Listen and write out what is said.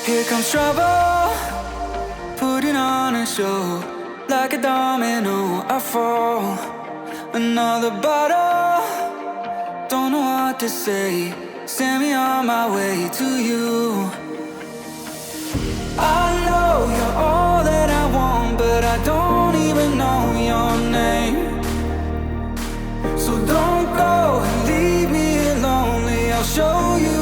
Here comes trouble, putting on a show. Like a domino, I fall. Another bottle, don't know what to say. Send me on my way to you. I know you're all that I want, but I don't even know your name. So don't go and leave me lonely. I'll show you